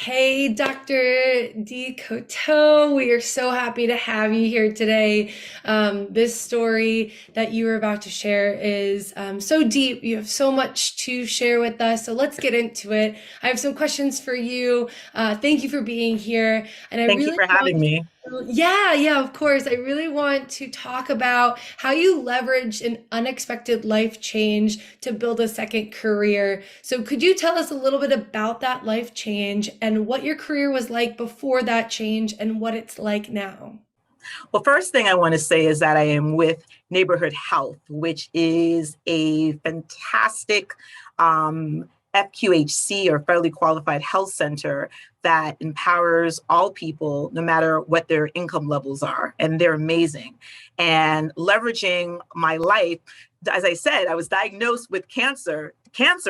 Hey, Dr. DeCoteau, we are so happy to have you here today. This story that you were about to share is so deep. You have so much to share with us. So let's get into it. I have some questions for you. Thank you for being here. And I Thank you really for want having me. yeah, of course. I really want to talk about how you leverage an unexpected life change to build a second career. So, could you tell us a little bit about that life change and what your career was like before that change and what it's like now? Well, first thing I want to say is that I am with Neighborhood Health, which is a fantastic FQHC or federally qualified health center that empowers all people, no matter what their income levels are. And they're amazing. And leveraging my life, as I said, I was diagnosed with cancer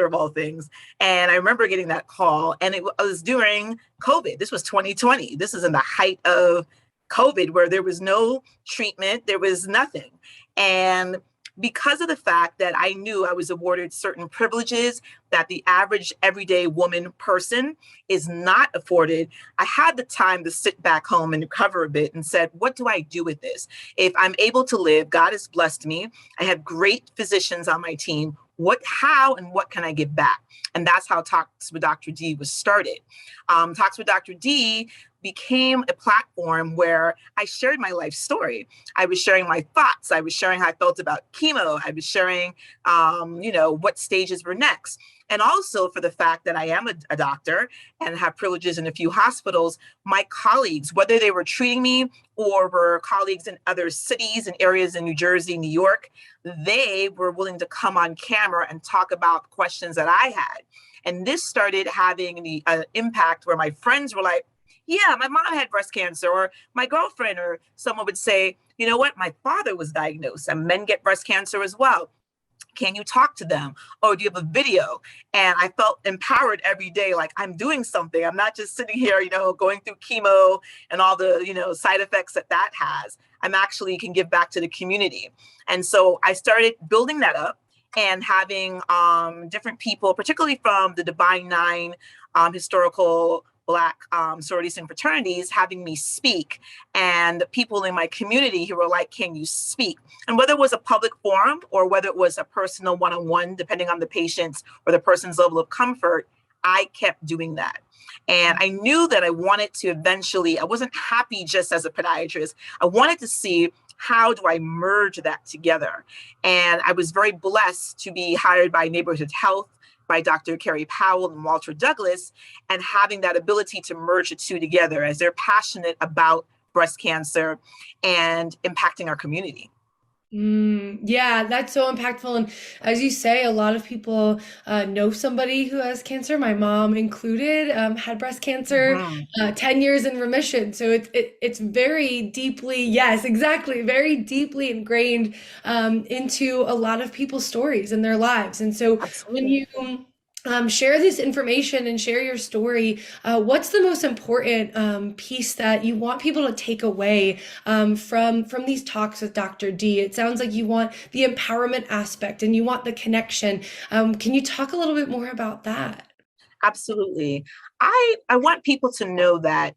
of all things. And I remember getting that call, and it was during COVID. This was 2020. This is in the height of COVID, where there was no treatment, there was nothing. And because of the fact that I knew I was awarded certain privileges that the average everyday woman person is not afforded, I had the time to sit back home and recover a bit and said, what do I do with this? If I'm able to live, God has blessed me. I have great physicians on my team. How and what can I give back? And that's how Talks with Dr. D was started. Talks with Dr. D became a platform where I shared my life story. I was sharing my thoughts. I was sharing how I felt about chemo. I was sharing, what stages were next. And also for the fact that I am a doctor and have privileges in a few hospitals, my colleagues, whether they were treating me or were colleagues in other cities and areas in New Jersey, New York, they were willing to come on camera and talk about questions that I had. And this started having the impact where my friends were like, yeah, my mom had breast cancer, or my girlfriend, or someone would say, you know what, my father was diagnosed, and men get breast cancer as well. Can you talk to them? Or do you have a video? And I felt empowered every day, like I'm doing something. I'm not just sitting here, going through chemo and all the, side effects that has. I'm actually can give back to the community. And so I started building that up and having different people, particularly from the Divine Nine historical Black sororities and fraternities, having me speak, and people in my community who were like, can you speak? And whether it was a public forum or whether it was a personal one-on-one, depending on the patient's or the person's level of comfort, I kept doing that. And I knew that I wanted to eventually, I wasn't happy just as a podiatrist. I wanted to see, how do I merge that together? And I was very blessed to be hired by Neighborhood Health, by Dr. Carrie Powell and Walter Douglas, and having that ability to merge the two together as they're passionate about breast cancer and impacting our community. Yeah, that's so impactful. And as you say, a lot of people know somebody who has cancer. My mom included had breast cancer, Mm-hmm. 10 years in remission. So it's very deeply, yes, exactly, very deeply ingrained into a lot of people's stories and their lives. And so when Absolutely. you share this information and share your story, what's the most important piece that you want people to take away from these talks with Dr. D? It sounds like you want the empowerment aspect and you want the connection. Can you talk a little bit more about that? Absolutely. I want people to know that,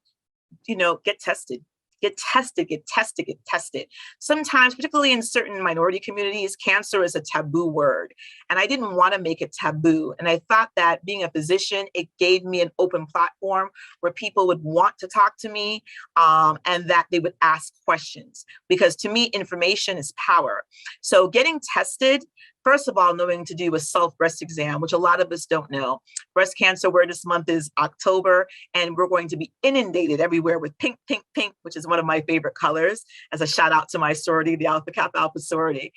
get tested, get tested, get tested, get tested. Sometimes, particularly in certain minority communities, cancer is a taboo word. And I didn't want to make it taboo. And I thought that being a physician, it gave me an open platform where people would want to talk to me, and that they would ask questions. Because to me, information is power. So getting tested, first of all, knowing to do a self breast exam, which a lot of us don't know. Breast Cancer Awareness Month is October, and we're going to be inundated everywhere with pink, pink, pink, which is one of my favorite colors, as a shout out to my sorority, the Alpha Kappa Alpha sorority.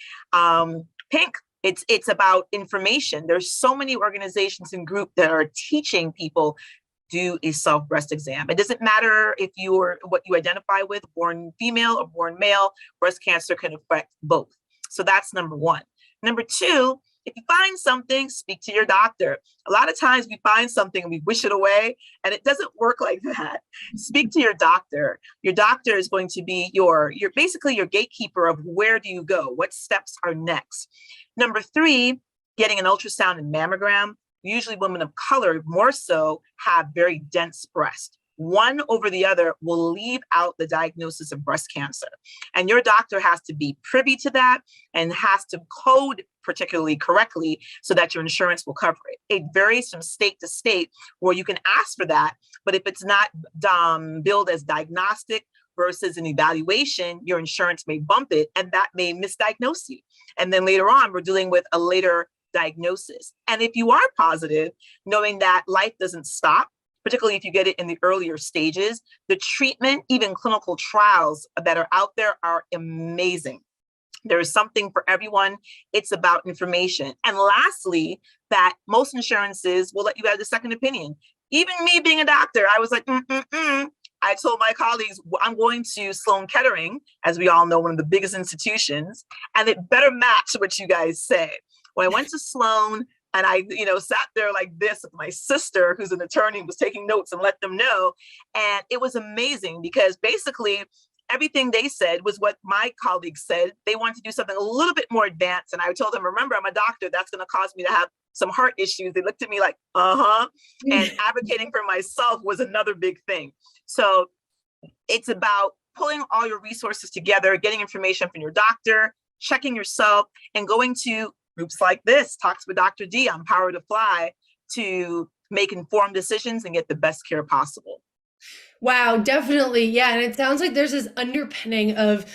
Pink, it's about information. There's so many organizations and groups that are teaching people do a self breast exam. It doesn't matter if you're what you identify with, born female or born male, breast cancer can affect both. So that's number one. Number two, if you find something, speak to your doctor. A lot of times we find something and we wish it away, and it doesn't work like that. Speak to your doctor. Your doctor is going to be your basically your gatekeeper of where do you go? What steps are next? Number three, getting an ultrasound and mammogram. usually women of color more so, have very dense breast. One over the other will leave out the diagnosis of breast cancer. And your doctor has to be privy to that and has to code particularly correctly so that your insurance will cover it. It varies from state to state where you can ask for that. But if it's not billed as diagnostic versus an evaluation, your insurance may bump it and that may misdiagnose you. And then later on, we're dealing with a later diagnosis. And if you are positive, knowing that life doesn't stop, particularly if you get it in the earlier stages, the treatment, even clinical trials that are out there are amazing. There is something for everyone. It's about information. And lastly, that most insurances will let you have a second opinion. Even me being a doctor, I was like, I told my colleagues, I'm going to Sloan Kettering, as we all know, one of the biggest institutions, and it better match what you guys say. When I went to Sloan, and I, sat there like this with my sister, who's an attorney, was taking notes and let them know. And it was amazing because basically everything they said was what my colleagues said. They wanted to do something a little bit more advanced. And I told them, remember, I'm a doctor. That's going to cause me to have some heart issues. They looked at me like, and advocating for myself was another big thing. So it's about pulling all your resources together, getting information from your doctor, checking yourself, and going to groups like this, Talks with Dr. D on Power to Fly, to make informed decisions and get the best care possible. Wow, definitely. Yeah. And it sounds like there's this underpinning of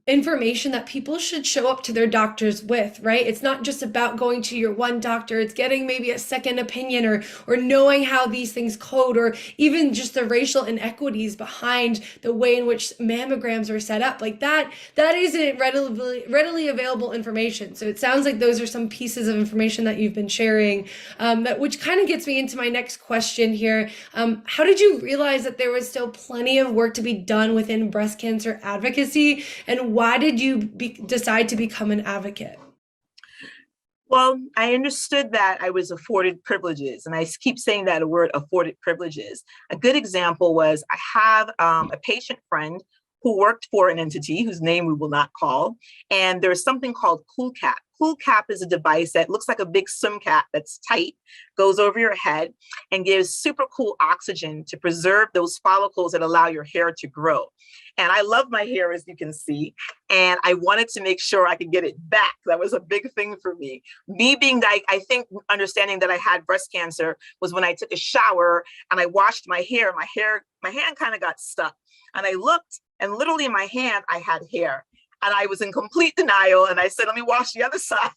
information that people should show up to their doctors with, right? It's not just about going to your one doctor, it's getting maybe a second opinion or knowing how these things code, or even just the racial inequities behind the way in which mammograms are set up. Like that isn't readily available information. So it sounds like those are some pieces of information that you've been sharing, which kind of gets me into my next question here. How did you realize that there was still plenty of work to be done within breast cancer advocacy, and why did you decide to become an advocate? Well, I understood that I was afforded privileges, and I keep saying that word, afforded privileges. A good example was I have a patient friend who worked for an entity whose name we will not call, and there's something called CoolCap. CoolCap is a device that looks like a big swim cap that's tight, goes over your head, and gives super cool oxygen to preserve those follicles that allow your hair to grow. And I love my hair, as you can see, and I wanted to make sure I could get it back. That was a big thing for me. Me being, I think, understanding that I had breast cancer was when I took a shower and I washed my hair. My hand kind of got stuck, and I looked, and literally in my hand, I had hair. And I was in complete denial. And I said, let me wash the other side.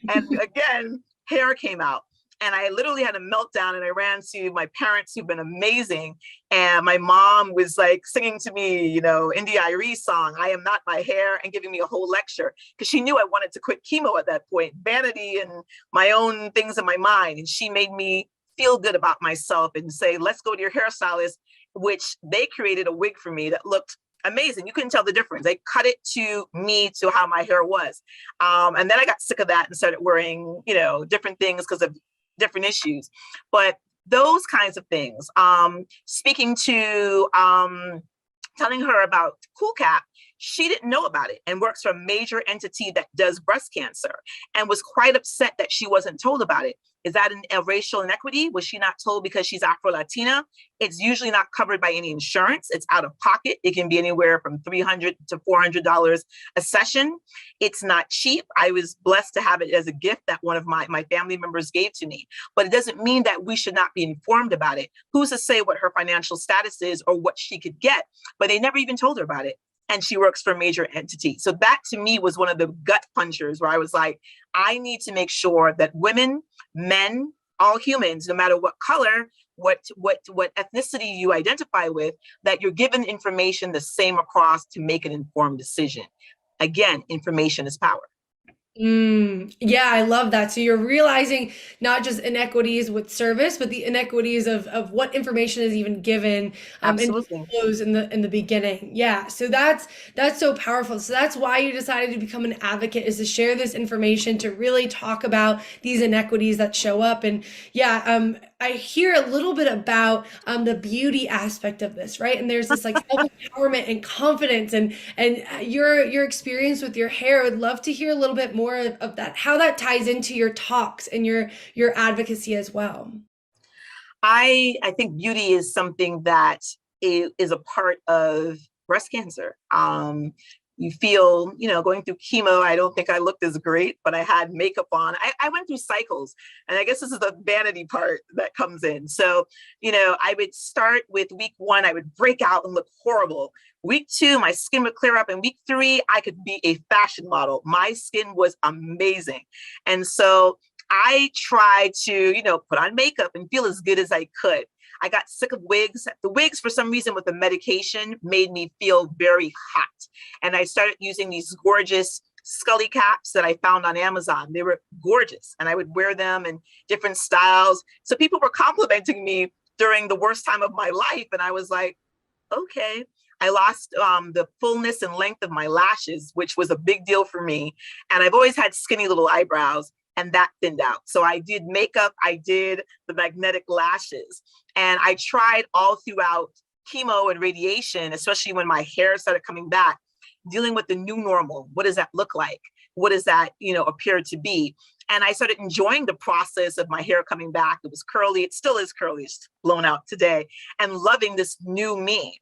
And again, hair came out. And I literally had a meltdown, and I ran to my parents, who've been amazing. And my mom was like singing to me, India Arie song, I Am Not My Hair, and giving me a whole lecture because she knew I wanted to quit chemo at that point, vanity and my own things in my mind. And she made me feel good about myself and say, let's go to your hairstylist, which they created a wig for me that looked amazing. You couldn't tell the difference. They cut it to me to how my hair was. And then I got sick of that and started wearing, different things because of different issues. But those kinds of things, speaking to, telling her about CoolCap, she didn't know about it and works for a major entity that does breast cancer and was quite upset that she wasn't told about it. Is that a racial inequity? Was she not told because she's Afro-Latina? It's usually not covered by any insurance. It's out of pocket. It can be anywhere from $300 to $400 a session. It's not cheap. I was blessed to have it as a gift that one of my family members gave to me. But it doesn't mean that we should not be informed about it. Who's to say what her financial status is or what she could get? But they never even told her about it. And she works for a major entity. So that to me was one of the gut punchers where I was like, I need to make sure that women, men, all humans, no matter what color, what ethnicity you identify with, that you're given information the same across to make an informed decision. Again, information is power. Yeah, I love that. So you're realizing not just inequities with service, but the inequities of what information is even given in the beginning. Yeah. So that's so powerful. So that's why you decided to become an advocate, is to share this information, to really talk about these inequities that show up. And yeah, I hear a little bit about the beauty aspect of this, right? And there's this like self-empowerment and confidence and your experience with your hair. I would love to hear a little bit more of that, how that ties into your talks and your advocacy as well. I think beauty is something that is a part of breast cancer. You feel, going through chemo, I don't think I looked as great, but I had makeup on. I went through cycles, and I guess this is the vanity part that comes in. So, I would start with week 1, I would break out and look horrible. Week 2, my skin would clear up. And week 3, I could be a fashion model. My skin was amazing. And so I tried to, put on makeup and feel as good as I could. I got sick of wigs. The wigs, for some reason, with the medication, made me feel very hot. And I started using these gorgeous Scully caps that I found on Amazon. They were gorgeous, and I would wear them in different styles. So people were complimenting me during the worst time of my life. And I was like, okay. I lost the fullness and length of my lashes, which was a big deal for me. And I've always had skinny little eyebrows, and that thinned out. So I did makeup, I did the magnetic lashes, and I tried all throughout chemo and radiation, especially when my hair started coming back, dealing with the new normal. What does that look like? What does that, appear to be? And I started enjoying the process of my hair coming back. It was curly. It still is curly. It's blown out today, and loving this new me.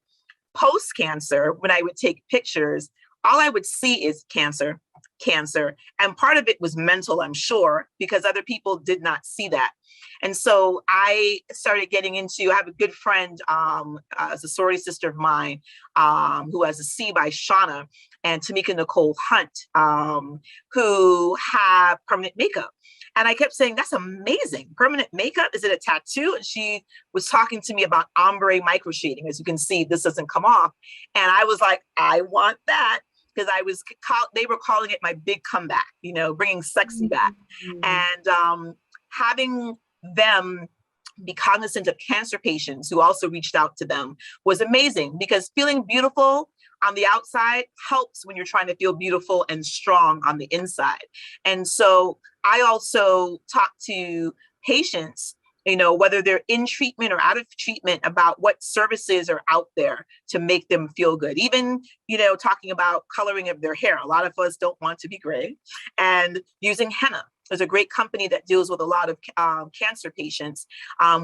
Post-cancer, when I would take pictures, all I would see is cancer, cancer. And part of it was mental, I'm sure, because other people did not see that. And so I started getting into, I have a good friend, as a sorority sister of mine, who has a C by Shauna and Tamika Nicole Hunt, who have permanent makeup. And I kept saying, that's amazing. Permanent makeup, is it a tattoo? And she was talking to me about ombre micro shading. As you can see, this doesn't come off. And I was like, I want that. Because they were calling it my big comeback, bringing sexy back. And having them be cognizant of cancer patients who also reached out to them was amazing, because feeling beautiful on the outside helps when you're trying to feel beautiful and strong on the inside. And so I also talk to patients, whether they're in treatment or out of treatment, about what services are out there to make them feel good. Even, talking about coloring of their hair. A lot of us don't want to be gray, and using henna. There's a great company that deals with a lot of cancer patients,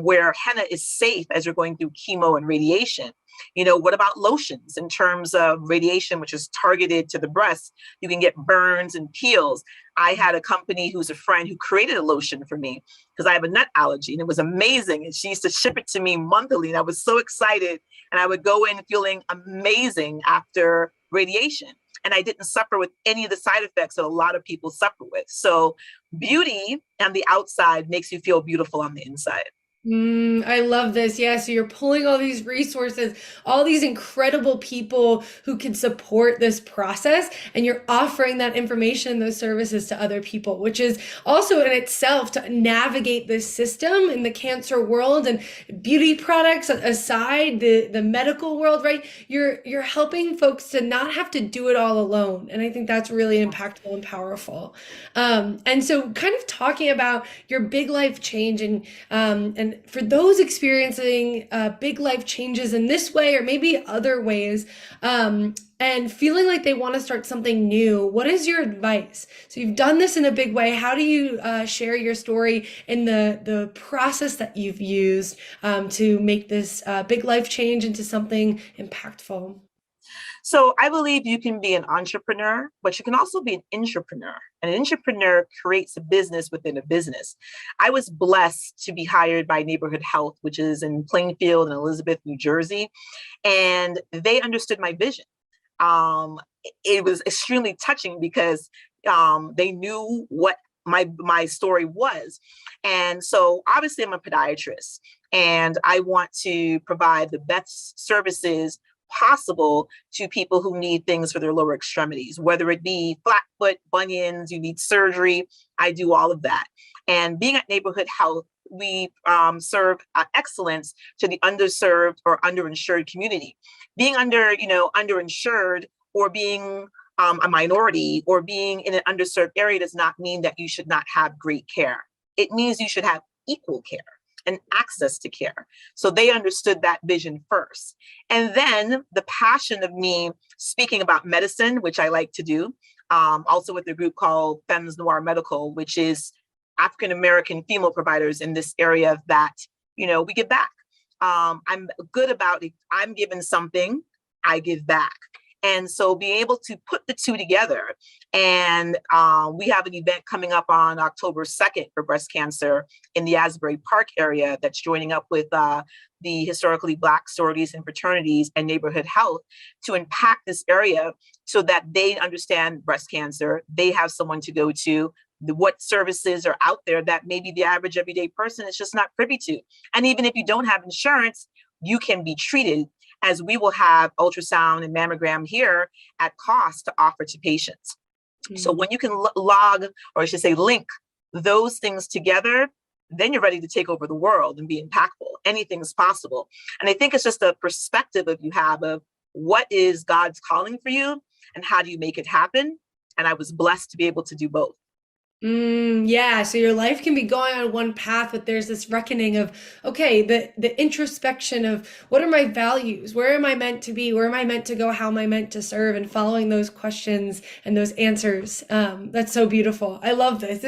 where henna is safe as you're going through chemo and radiation. What about lotions in terms of radiation, which is targeted to the breast? You can get burns and peels. I had a company who's a friend who created a lotion for me because I have a nut allergy, and it was amazing. And she used to ship it to me monthly, and I was so excited. And I would go in feeling amazing after radiation. And I didn't suffer with any of the side effects that a lot of people suffer with. So beauty on the outside makes you feel beautiful on the inside. I love this. Yeah, so you're pulling all these resources, all these incredible people who can support this process, and you're offering that information and those services to other people, which is also in itself to navigate this system in the cancer world. And beauty products aside, the medical world, right? You're helping folks to not have to do it all alone. And I think that's really impactful and powerful. And so kind of talking about your big life change and for those experiencing big life changes in this way or maybe other ways, and feeling like they want to start something new, what is your advice? So you've done this in a big way. How do you share your story in the process that you've used to make this big life change into something impactful? So I believe you can be an entrepreneur, but you can also be an intrapreneur. And an intrapreneur creates a business within a business. I was blessed to be hired by Neighborhood Health, which is in Plainfield and Elizabeth, New Jersey. And they understood my vision. It was extremely touching because they knew what my story was. And so obviously I'm a podiatrist, and I want to provide the best services possible to people who need things for their lower extremities, whether it be flat foot, bunions, you need surgery. I do all of that. And being at Neighborhood Health, we serve excellence to the underserved or underinsured community. Being underinsured, or being a minority, or being in an underserved area does not mean that you should not have great care. It means you should have equal care. and access to care. So they understood that vision first. And then the passion of me speaking about medicine, which I like to do, also with a group called Femmes Noir Medical, which is African American female providers in this area that, we give back. I'm good about it. I'm given something, I give back. And so being able to put the two together, and we have an event coming up on October 2nd for breast cancer in the Asbury Park area that's joining up with the historically Black sororities and fraternities and neighborhood health to impact this area so that they understand breast cancer. They have someone to go to, what services are out there that maybe the average everyday person is just not privy to. And even if you don't have insurance, you can be treated, as we will have ultrasound and mammogram here at cost to offer to patients. Mm-hmm. So when you can log, or I should say link those things together, then you're ready to take over the world and be impactful. Anything's possible. And I think it's just a perspective of you have of what is God's calling for you and how do you make it happen? And I was blessed to be able to do both. Yeah, so your life can be going on one path, but there's this reckoning of, okay, the introspection of what are my values? Where am I meant to be? Where am I meant to go? How am I meant to serve? And following those questions and those answers. That's so beautiful. I love this.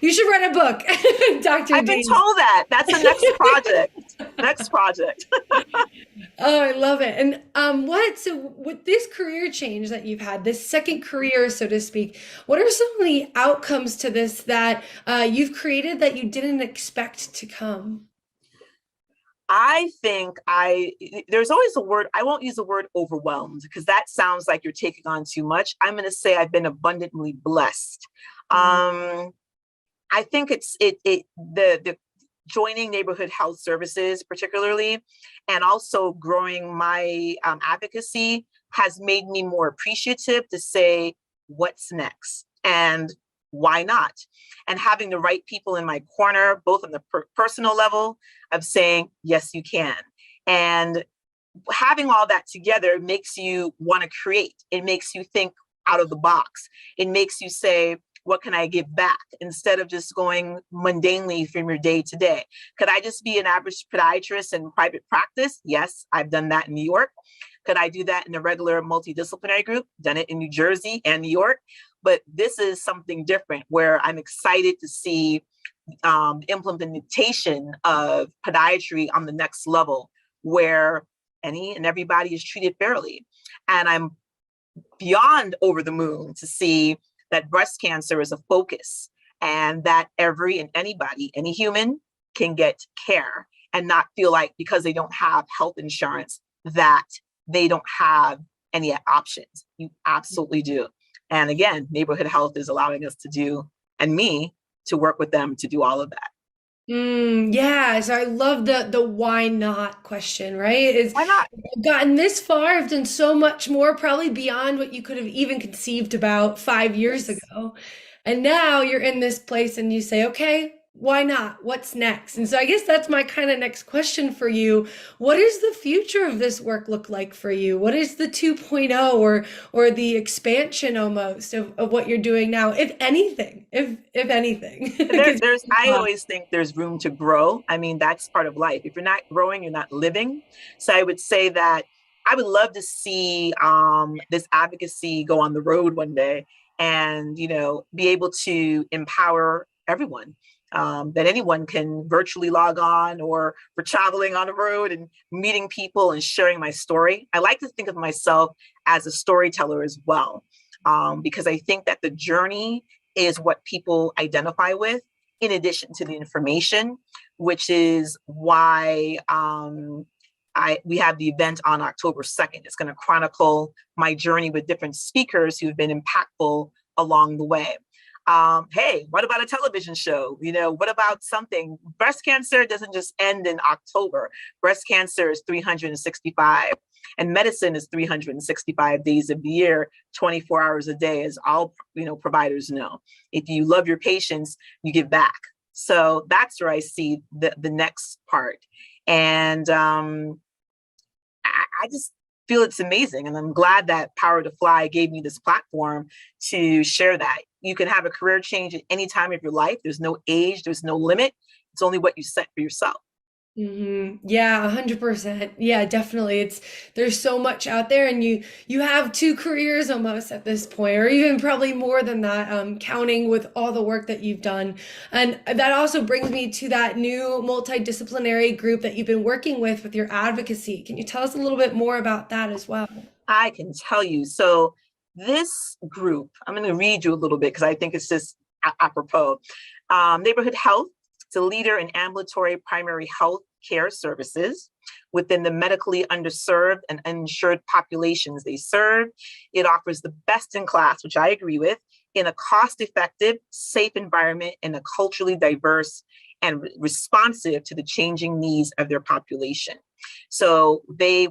You should write a book, Dr. I've been told that. That's the next project. Next project. Oh, I love it. And so with this career change that you've had, this second career, so to speak, what are some of the outcomes to this that you've created that you didn't expect to come? I think there's always a word, I won't use the word overwhelmed because that sounds like you're taking on too much. I'm going to say I've been abundantly blessed. I think it's the joining neighborhood health services particularly, and also growing my advocacy has made me more appreciative to say, what's next? And why not? And having the right people in my corner, both on the personal level of saying, yes, you can. And having all that together makes you want to create. It makes you think out of the box. It makes you say, what can I give back? Instead of just going mundanely from your day to day. Could I just be an average podiatrist in private practice? Yes, I've done that in New York. Could I do that in a regular multidisciplinary group? Done it in New Jersey and New York. But this is something different where I'm excited to see implementation of podiatry on the next level where any and everybody is treated fairly. And I'm beyond over the moon to see that breast cancer is a focus and that every and anybody, any human can get care and not feel like because they don't have health insurance that they don't have any options. You absolutely do. And again, neighborhood health is allowing us to do, and me to work with them to do all of that. Yeah, so I love the why not question, right? Why not? I've gotten this far, I've done so much more, probably beyond what you could have even conceived about 5 years ago. And now you're in this place and you say, okay, why not? What's next? And so I guess that's my kind of next question for you. What does the future of this work look like for you? What is the 2.0 or the expansion almost of what you're doing now, if anything, if anything? I always think there's room to grow. I mean, that's part of life. If you're not growing, you're not living. So I would say that I would love to see this advocacy go on the road one day and, be able to empower everyone. That anyone can virtually log on, or for traveling on the road and meeting people and sharing my story. I like to think of myself as a storyteller as well, because I think that the journey is what people identify with in addition to the information, which is why we have the event on October 2nd. It's going to chronicle my journey with different speakers who've been impactful along the way. Hey, what about a television show? What about something? Breast cancer doesn't just end in October. Breast cancer is 365, and medicine is 365 days of the year, 24 hours a day, as all providers know. If you love your patients, you give back. So that's where I see the next part. And I just feel it's amazing. And I'm glad that Power to Fly gave me this platform to share that. You can have a career change at any time of your life. There's no age, there's no limit. It's only what you set for yourself. Yeah, 100%. Yeah, definitely. There's so much out there, and you have two careers almost at this point, or even probably more than that, counting with all the work that you've done. And that also brings me to that new multidisciplinary group that you've been working with your advocacy. Can you tell us a little bit more about that as well? I can tell you. So this group, I'm going to read you a little bit because I think it's just apropos. Neighborhood Health, it's a leader in ambulatory primary health care services within the medically underserved and uninsured populations they serve. It offers the best in class, which I agree with, in a cost-effective, safe environment in a culturally diverse and responsive to the changing needs of their population. So they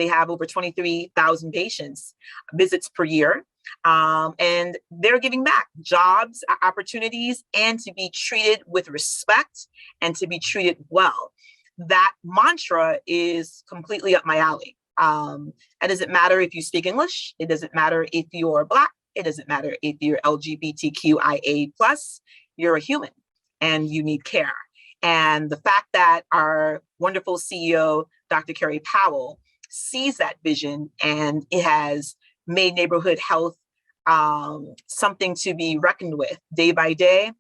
have over 23,000 patients visits per year. And they're giving back jobs, opportunities, and to be treated with respect and to be treated well. That mantra is completely up my alley. It doesn't matter if you speak English. It doesn't matter if you're Black. It doesn't matter if you're LGBTQIA plus. You're a human and you need care. And the fact that our wonderful CEO, Dr. Carrie Powell, sees that vision and it has made neighborhood health something to be reckoned with day by day,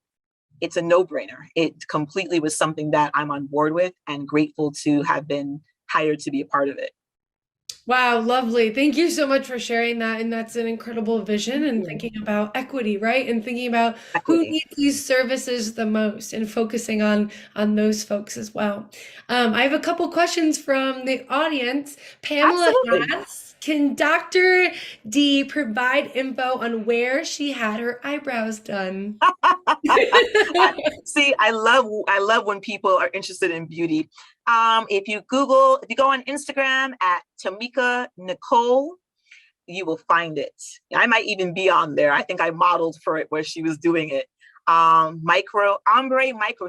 it's a no-brainer. It completely was something that I'm on board with and grateful to have been hired to be a part of it. Wow, lovely. Thank you so much for sharing that. And that's an incredible vision and thinking about equity, right? And thinking about who Equity. needs these services the most and focusing on those folks as well. I have a couple questions from the audience. Pamela Absolutely. asks, can Dr. D provide info on where she had her eyebrows done? See, I love when people are interested in beauty. If you go on Instagram at Tamika Nicole, you will find it. I might even be on there. I think I modeled for it where she was doing it. Micro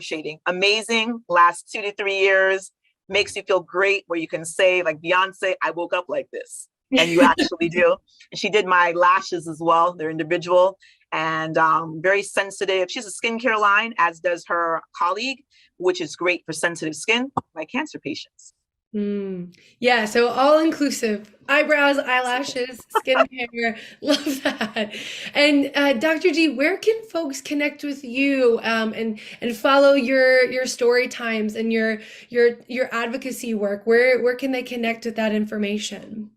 shading, amazing. Last 2 to 3 years, makes you feel great. Where you can say like Beyonce, I woke up like this, and you actually do. And she did my lashes as well. They're individual and very sensitive. She's a skincare line, as does her colleague, which is great for sensitive skin, like cancer patients. Yeah, so all inclusive. Eyebrows, eyelashes, skincare. Love that. And Dr. G, where can folks connect with you and follow your story times and your advocacy work? Where can they connect with that information?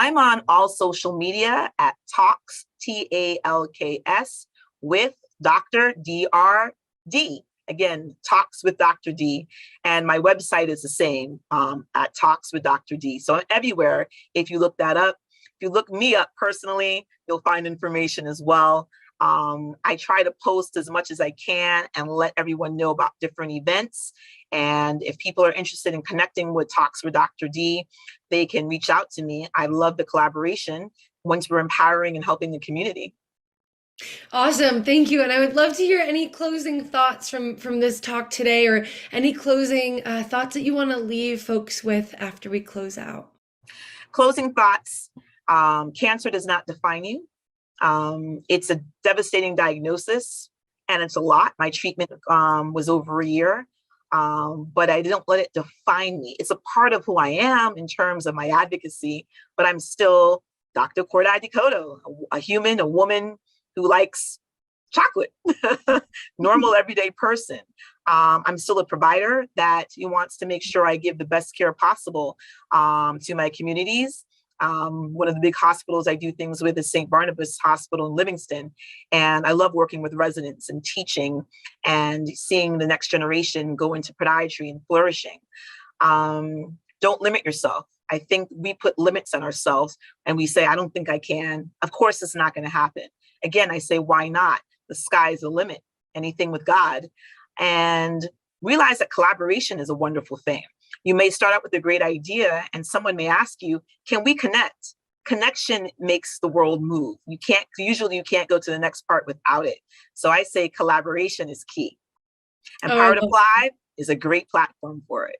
I'm on all social media at Talks, TALKS, with Dr. DRD. Again, Talks with Dr. D. And my website is the same at Talks with Dr. D. So everywhere, if you look that up, if you look me up personally, you'll find information as well. I try to post as much as I can and let everyone know about different events. And if people are interested in connecting with Talks with Dr. D, they can reach out to me. I love the collaboration once we're empowering and helping the community. Awesome, thank you. And I would love to hear any closing thoughts from this talk today, or any closing thoughts that you want to leave folks with after we close out. Closing thoughts, cancer does not define you. It's a devastating diagnosis and it's a lot. My treatment was over a year, but I didn't let it define me. It's a part of who I am in terms of my advocacy, but I'm still Dr. Kordai DeCoteau, a human, a woman who likes chocolate, normal everyday person. I'm still a provider that wants to make sure I give the best care possible to my communities. One of the big hospitals I do things with is St. Barnabas Hospital in Livingston. And I love working with residents and teaching and seeing the next generation go into podiatry and flourishing. Don't limit yourself. I think we put limits on ourselves and we say, I don't think I can. Of course, it's not going to happen. Again, I say, why not? The sky's the limit, anything with God. And realize that collaboration is a wonderful thing. You may start out with a great idea and someone may ask you, can we connect? Connection makes the world move. Usually you can't go to the next part without it. So I say collaboration is key. And Oh, I Power to love Fly is a great platform for it.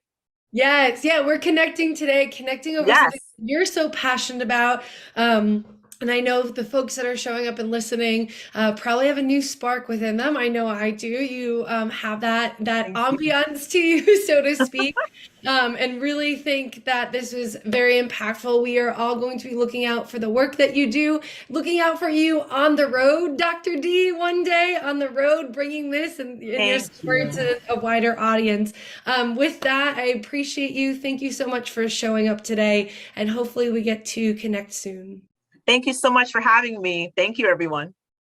Yes, yeah, we're connecting today, connecting over something Yes. you're so passionate about. Um, And I know the folks that are showing up and listening probably have a new spark within them. I know I do. You have that Thank you. ambiance to you, so to speak, and really think that this was very impactful. We are all going to be looking out for the work that you do, looking out for you on the road, Dr. D, one day on the road, bringing this and your Thank story you. to a wider audience. With that, I appreciate you. Thank you so much for showing up today, and hopefully we get to connect soon. Thank you so much for having me. Thank you, everyone.